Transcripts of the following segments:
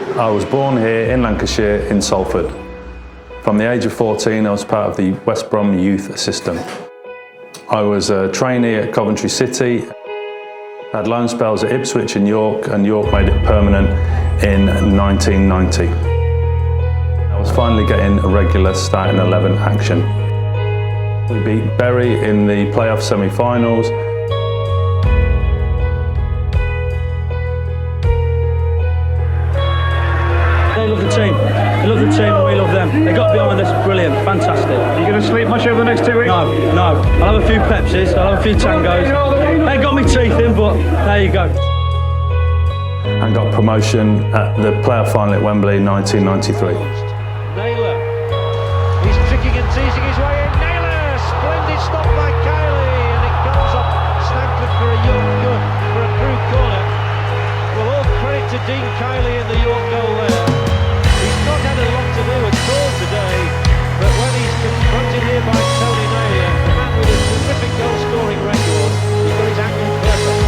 I was born here in Lancashire, in Salford. From the age of 14, I was part of the West Brom youth system. I was a trainee at Coventry City, had loan spells at Ipswich and York made it permanent in 1990. I was finally getting a regular starting 11 action. We beat Bury in the playoff semi-finals. They love the team. They love the team and we love them. They got behind us, brilliant, fantastic. Are you going to sleep much over the next 2 weeks? No. I'll have a few Pepsis, I'll have a few Tangos. They ain't got me teeth in, but there you go. And got promotion at the playoff final at Wembley in 1993. Naylor, he's tricking and teasing his way in. Naylor, splendid stop by Kiely, and it goes off Stanford for a through corner. Well, all credit to Dean Kiely in the York goal there. He's not had a lot to do at all today, but when he's confronted here by Tony Naylor, the man with a terrific goal-scoring record, he got his angle perfect.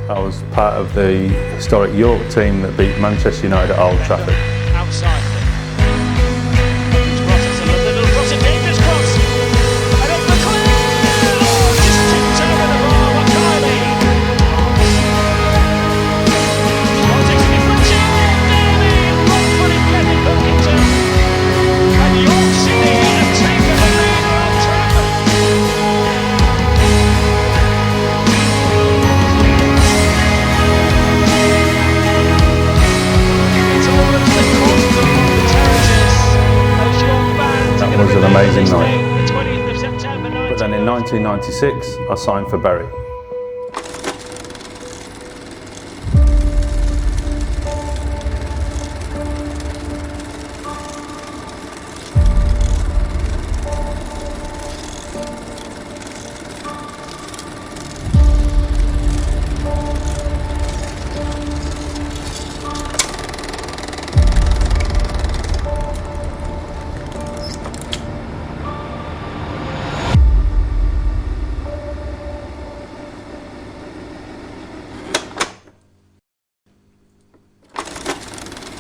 I was part of the historic York team that beat Manchester United at Old Trafford. Outside. It's a little cross, a dangerous cross. And up the clear. Oh, just tipped over the bar by Kiely. Oh, takes a deflection. Nearly wrong-footed Kevin Pilkington. And York City have taken the lead at Old Trafford. That was an amazing night. But then in 1996, I signed for Bury.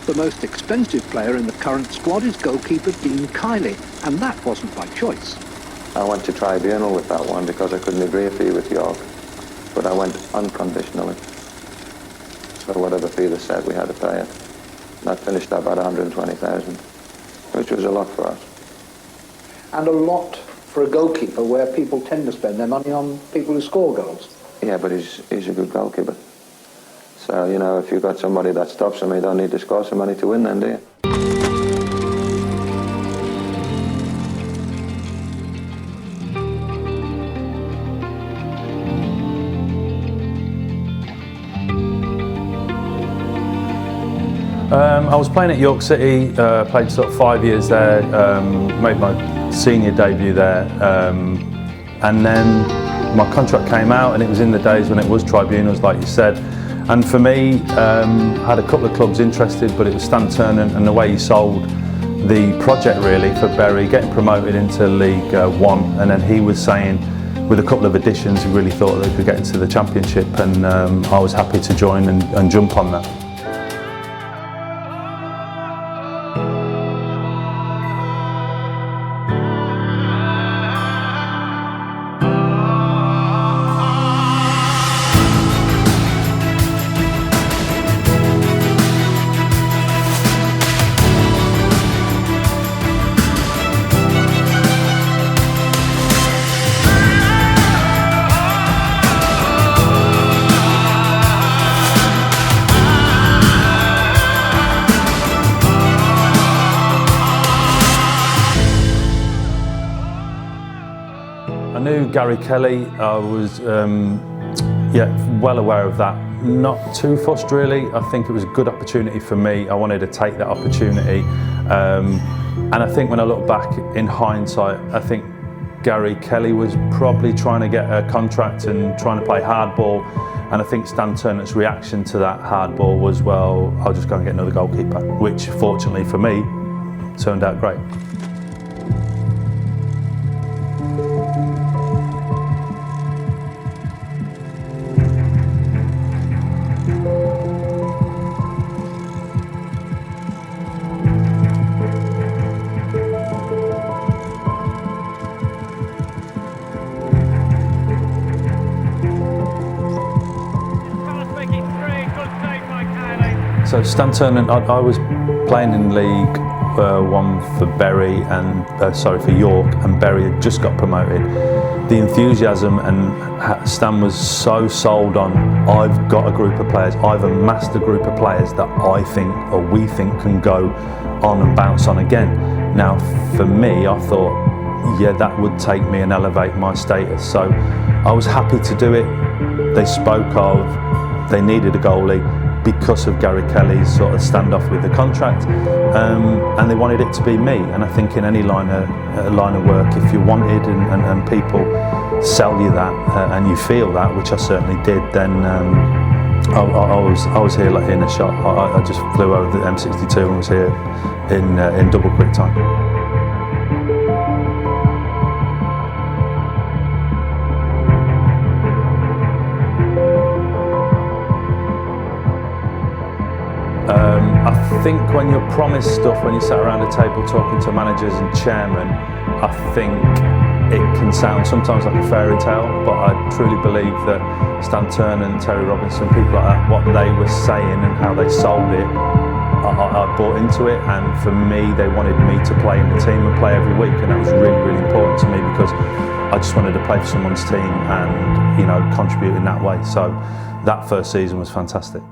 The most expensive player in the current squad is goalkeeper Dean Kiely, and that wasn't by choice. I went to tribunal with that one because I couldn't agree a fee with York, but I went unconditionally. So whatever fee they said, we had to pay it. And that finished at about 120,000, which was a lot for us. And a lot for a goalkeeper, where people tend to spend their money on people who score goals. Yeah, but he's a good goalkeeper. So, you know, if you've got somebody that stops him, you don't need to score some money to win then, do you? I was playing at York City, played sort of 5 years there, made my senior debut there, and then my contract came out, and it was in the days when it was tribunals, like you said. And for me, I had a couple of clubs interested, but it was Stan Ternent and the way he sold the project really for Bury, getting promoted into League One, and then he was saying, with a couple of additions, he really thought they could get into the Championship, and I was happy to join and jump on that. Gary Kelly, I was well aware of that. Not too fussed really. I think it was a good opportunity for me. I wanted to take that opportunity. And I think when I look back in hindsight, I think Gary Kelly was probably trying to get a contract and trying to play hardball. And I think Stan Ternent's reaction to that hardball was, well, I'll just go and get another goalkeeper, which fortunately for me turned out great. So Stan Ternent, I was playing in League One for Bury and for York, and Bury had just got promoted. The enthusiasm, and Stan was so sold on, I've got a group of players, I've amassed a group of players that I think, or we think, can go on and bounce on again. Now for me, I thought, yeah, that would take me and elevate my status. So I was happy to do it. They spoke of, they needed a goalie because of Gary Kelly's sort of standoff with the contract, and they wanted it to be me. And I think in any line of work, if you wanted and people sell you that and you feel that, which I certainly did, then I was here like in a shot. I just flew over the M62 and was here in double quick time. I think when you're promised stuff, when you sat around a table talking to managers and chairmen, I think it can sound sometimes like a fairy tale, but I truly believe that Stan Ternent, Terry Robinson, people like that, what they were saying and how they sold it, I bought into it. And for me, they wanted me to play in the team and play every week, and that was really, really important to me because I just wanted to play for someone's team and, you know, contribute in that way. So that first season was fantastic.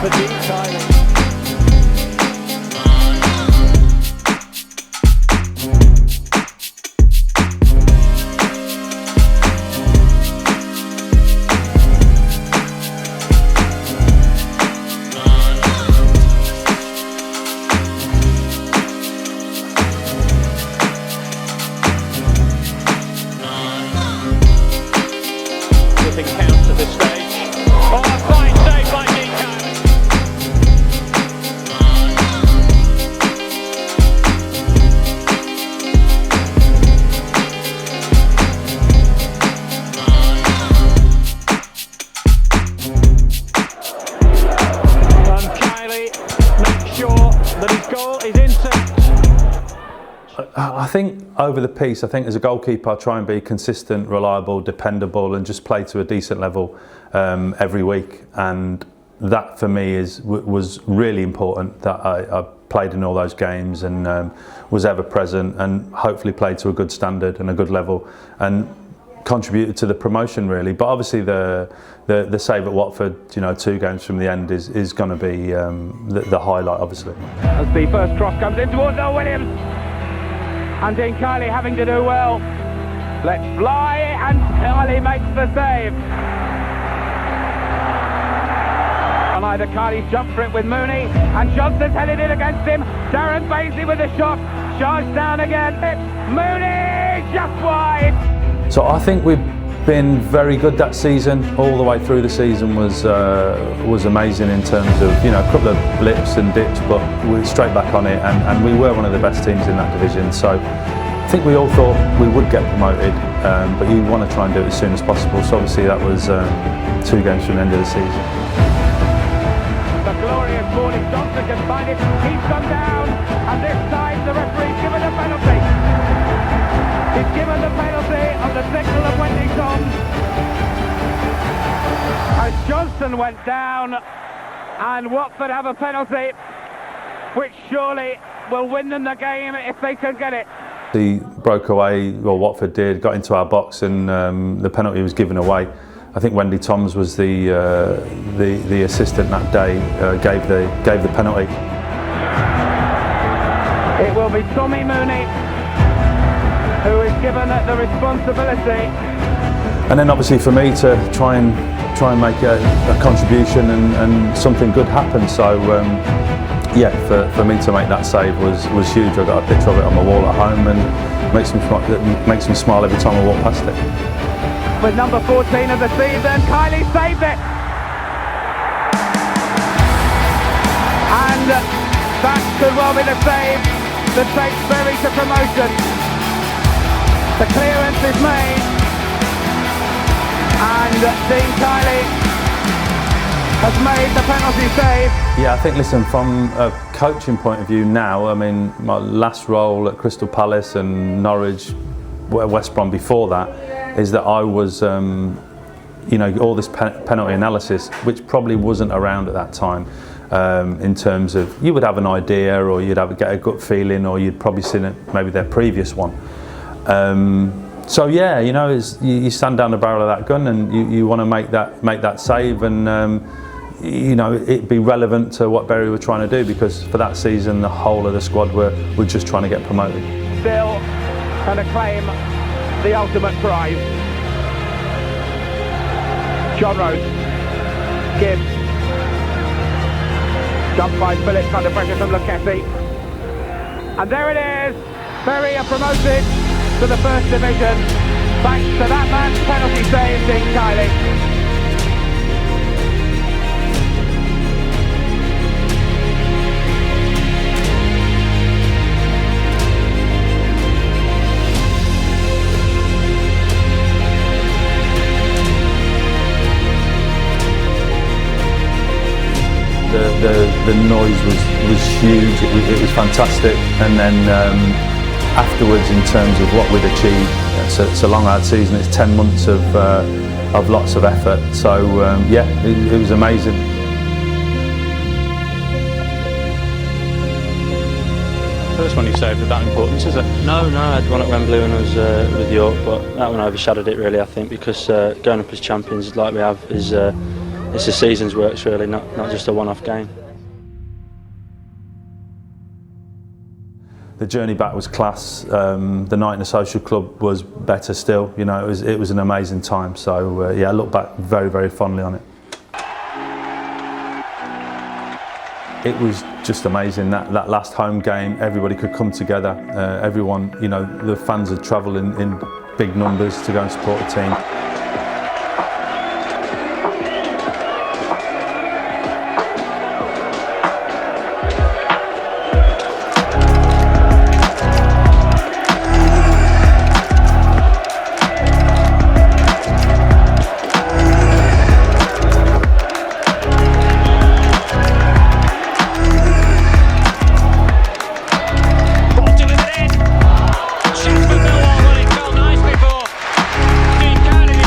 For Dean Kiely. Nothing counts at this stage. Oh, a fine save by Dean Kiely. Make sure that his goal is intact. I think over the piece, I think as a goalkeeper, I try and be consistent, reliable, dependable, and just play to a decent level every week. And that for me was really important, that I played in all those games and was ever present and hopefully played to a good standard and a good level and contributed to the promotion really. But obviously the save at Watford, you know, 2 games from the end is going to be the highlight, obviously. As the first cross comes in towards Williams, and Dean Kiely having to do well. Let's fly, and Kiely makes the save. And either Kiely's jumped for it with Mooney, and Johnson's headed in against him. Darren Basie with a shot, charged down again. Mooney just wide. So I think we've been very good that season. All the way through the season was amazing in terms of, you know, a couple of blips and dips, but we're straight back on it, and we were one of the best teams in that division. So I think we all thought we would get promoted, but you want to try and do it as soon as possible. So obviously that was 2 games from the end of the season. The glorious morning Johnson can find it. He's gone down, and this time the referee's given a penalty. He's given the penalty on the signal of Wendy Toms. As Johnson went down, and Watford have a penalty, which surely will win them the game if they can get it. He broke away, well Watford did, got into our box, and the penalty was given away. I think Wendy Toms was the assistant that day, gave the penalty. It will be Tommy Mooney who is given the responsibility. And then obviously for me to try and make a contribution and something good happen. So yeah, for me to make that save was huge. I got a picture of it on my wall at home, and makes me smile every time I walk past it. With number 14 of the season, Kiely saved it. And that could well be the save that takes Bury to promotion. The clearance is made, and Dean Kiely has made the penalty save. Yeah, I think, listen, from a coaching point of view now, I mean, my last role at Crystal Palace and Norwich, West Brom before that, is that I was, you know, all this penalty analysis, which probably wasn't around at that time, in terms of you would have an idea, or you'd get a gut feeling, or you'd probably seen it, maybe their previous one. So yeah, you know, you stand down the barrel of that gun, and you want to make that save, and you know, it'd be relevant to what Bury were trying to do, because for that season the whole of the squad were just trying to get promoted. Still can acclaim the ultimate prize. John Rose, Gibbs, jumped by Phillips under pressure from Luketti, and there it is. Bury are promoted to the first division, thanks to that man's penalty save, Dean Kiely. The noise was huge. It was fantastic, and then afterwards, in terms of what we'd achieved, it's a long hard season. It's 10 months of lots of effort. So yeah, it was amazing. First one you saved of that importance, is it? No, I had one at Wembley when I was with York, but that one overshadowed it really, I think, because going up as champions like we have is it's a season's works really, not just a one-off game. The journey back was class. The night in the social club was better still. You know, it was an amazing time. So yeah, I look back very, very fondly on it. It was just amazing, that last home game. Everybody could come together. Everyone, you know, the fans had travelled in big numbers to go and support the team. Dean Kiely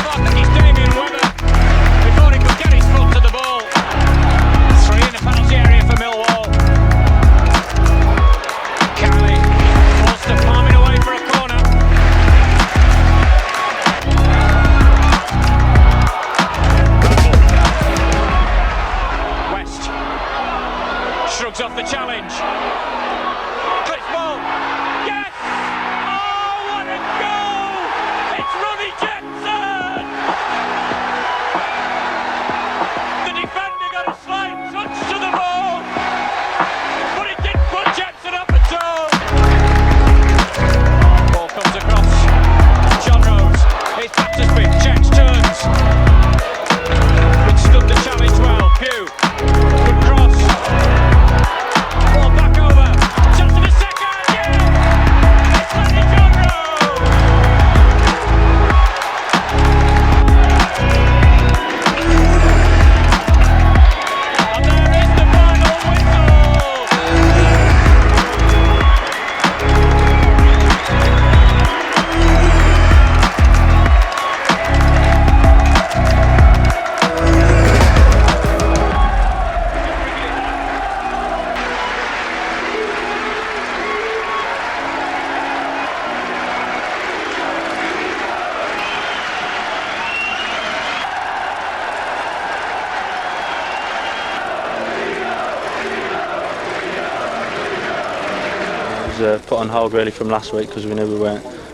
was put on hold really from last week because we knew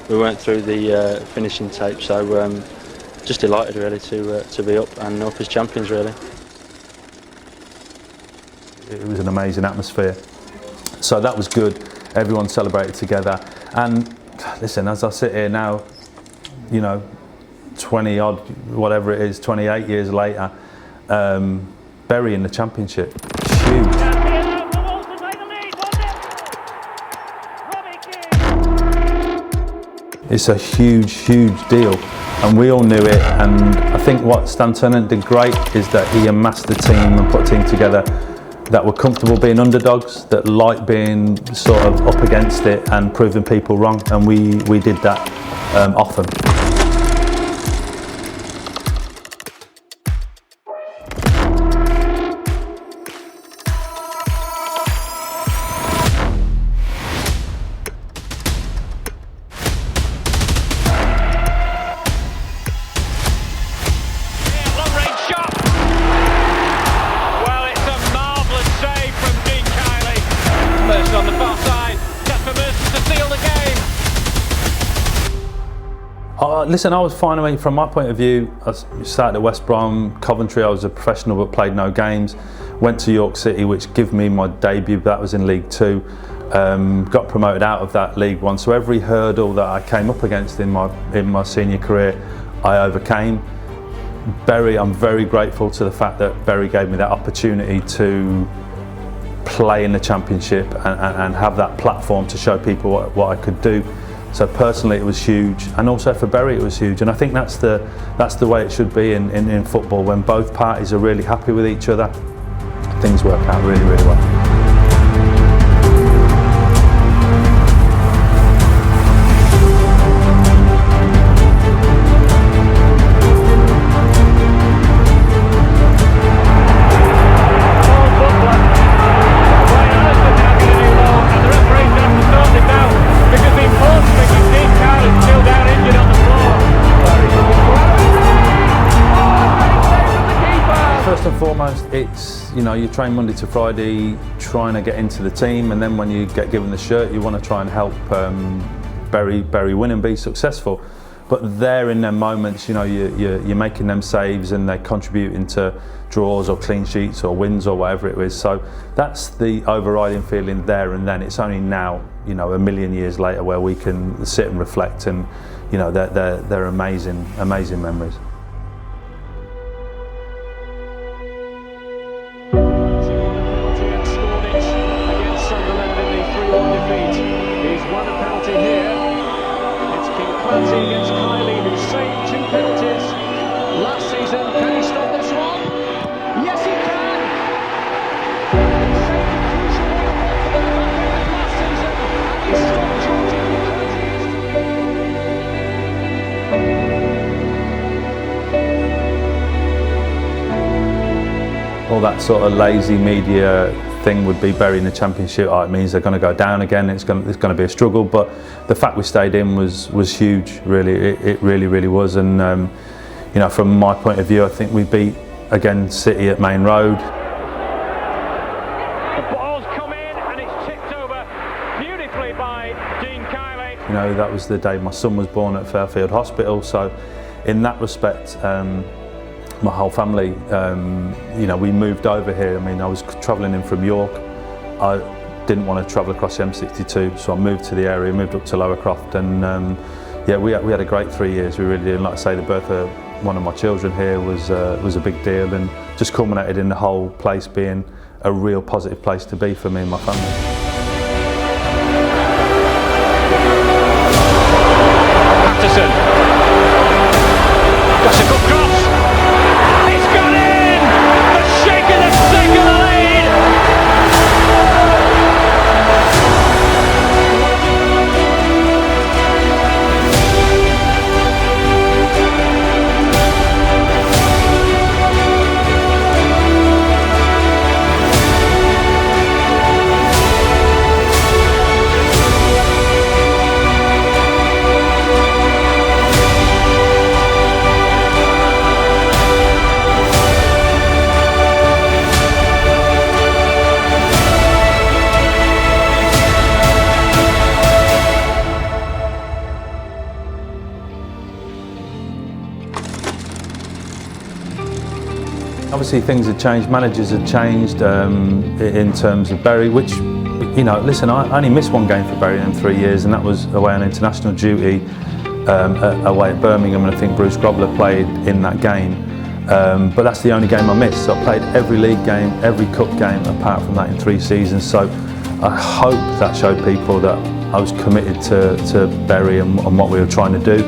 we weren't through the finishing tape. So just delighted really to be up and up as champions really. It was an amazing atmosphere, so that was good. Everyone celebrated together, and listen, as I sit here now, you know, 20 odd, whatever it is, 28 years later, Bury in the Championship, it's huge. It's a huge, huge deal, and we all knew it. And I think what Stan Ternent did great is that he amassed the team and put a team together that were comfortable being underdogs, that liked being sort of up against it and proving people wrong, and we did that often. Long-range shot. Well, it's a marvellous save from Dean Kiely. Mercer on the far side. Just for Mercer to seal the game. Listen, I was fine. I mean, from my point of view, I started at West Brom, Coventry. I was a professional but played no games. Went to York City, which gave me my debut. That was in League Two. Got promoted out of that League One. So every hurdle that I came up against in my senior career, I overcame. Bury, I'm very grateful to the fact that Bury gave me that opportunity to play in the Championship and have that platform to show people what I could do. So personally it was huge, and also for Bury it was huge, and I think that's the way it should be in football. When both parties are really happy with each other, things work out really, really well. First and foremost, it's, you know, you train Monday to Friday trying to get into the team, and then when you get given the shirt you want to try and help Bury win and be successful. But there in them moments, you know, you're making them saves and they're contributing to draws or clean sheets or wins or whatever it is. So that's the overriding feeling there and then. It's only now, you know, a million years later, where we can sit and reflect, and you know, they're amazing memories. Against Kiely, who saved 2 penalties last season. Can he stop this one? Yes, he can! He saved a crucial one for the back last season, and he stopped penalties. All that sort of lazy media thing would be Bury in the Championship. Oh, it means they're going to go down again. It's going to be a struggle. But the fact we stayed in was huge. Really, it really was. And you know, from my point of view, I think we beat again City at Main Road. The ball's come in and it's tipped over beautifully by Dean Kiely. You know, that was the day my son was born at Fairfield Hospital. So, in that respect, my whole family, you know, we moved over here. I mean, I was travelling in from York. I didn't want to travel across the M62, so I moved to the area, moved up to Lower Croft, and yeah, we had a great 3 years. We really did. And like I say, the birth of one of my children here was a big deal, and just culminated in the whole place being a real positive place to be for me and my family. Patterson. That's a good cross. It's gone in! The shaker that's taken the lead! obviously things had changed, managers had changed in terms of Bury, which, you know, listen, I only missed one game for Bury in 3 years, and that was away on international duty away at Birmingham, and I think Bruce Grobler played in that game. But that's the only game I missed. So I played every league game, every cup game apart from that in 3 seasons. So I hope that showed people that I was committed to Bury and what we were trying to do.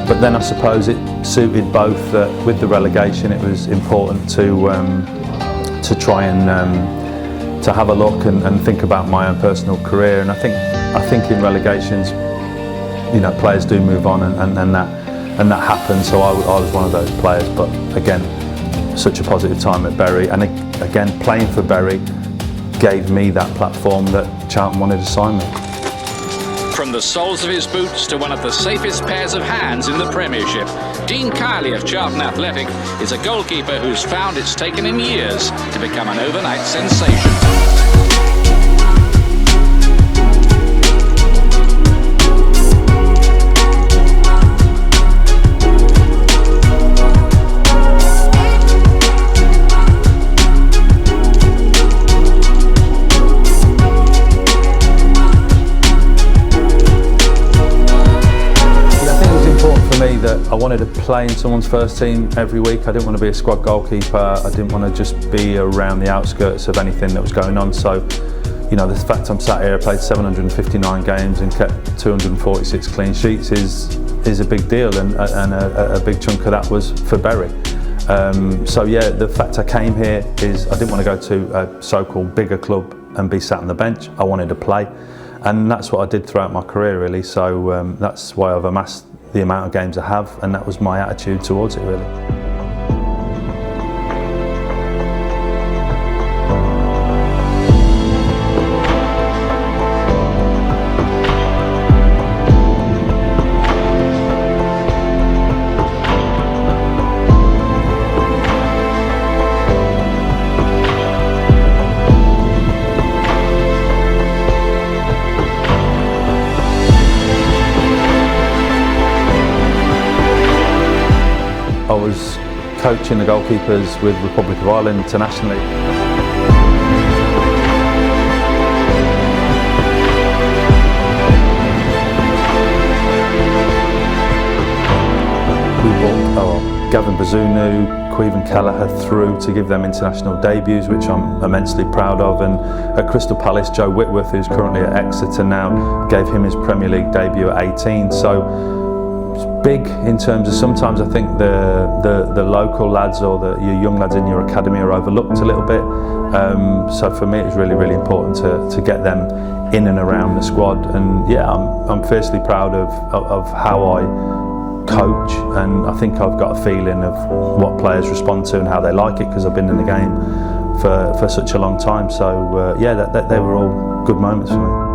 But then I suppose it suited both that with the relegation it was important to try and to have a look and think about my own personal career. And I think in relegations, you know, players do move on and that happened. So I was one of those players. But again, such a positive time at Bury, and again playing for Bury gave me that platform that Charlton wanted to sign me. From the soles of his boots to one of the safest pairs of hands in the Premiership, Dean Kiely of Charlton Athletic is a goalkeeper who's found it's taken him years to become an overnight sensation. That I wanted to play in someone's first team every week. I didn't want to be a squad goalkeeper. I didn't want to just be around the outskirts of anything that was going on. So, you know, the fact I'm sat here, I played 759 games and kept 246 clean sheets is a big deal, and a big chunk of that was for Bury. So yeah, the fact I came here is I didn't want to go to a so-called bigger club and be sat on the bench. I wanted to play, and that's what I did throughout my career really. So that's why I've amassed the amount of games I have, and that was my attitude towards it really. I was coaching the goalkeepers with Republic of Ireland internationally. We brought Gavin Bazunu, Caoimhin Kelleher through to give them international debuts, which I'm immensely proud of. And at Crystal Palace, Joe Whitworth, who's currently at Exeter now, gave him his Premier League debut at 18. So big in terms of sometimes I think the local lads or your young lads in your academy are overlooked a little bit. So for me it's really, really important to get them in and around the squad. And yeah, I'm fiercely proud of how I coach, and I think I've got a feeling of what players respond to and how they like it, because I've been in the game for such a long time. So yeah, they were all good moments for me.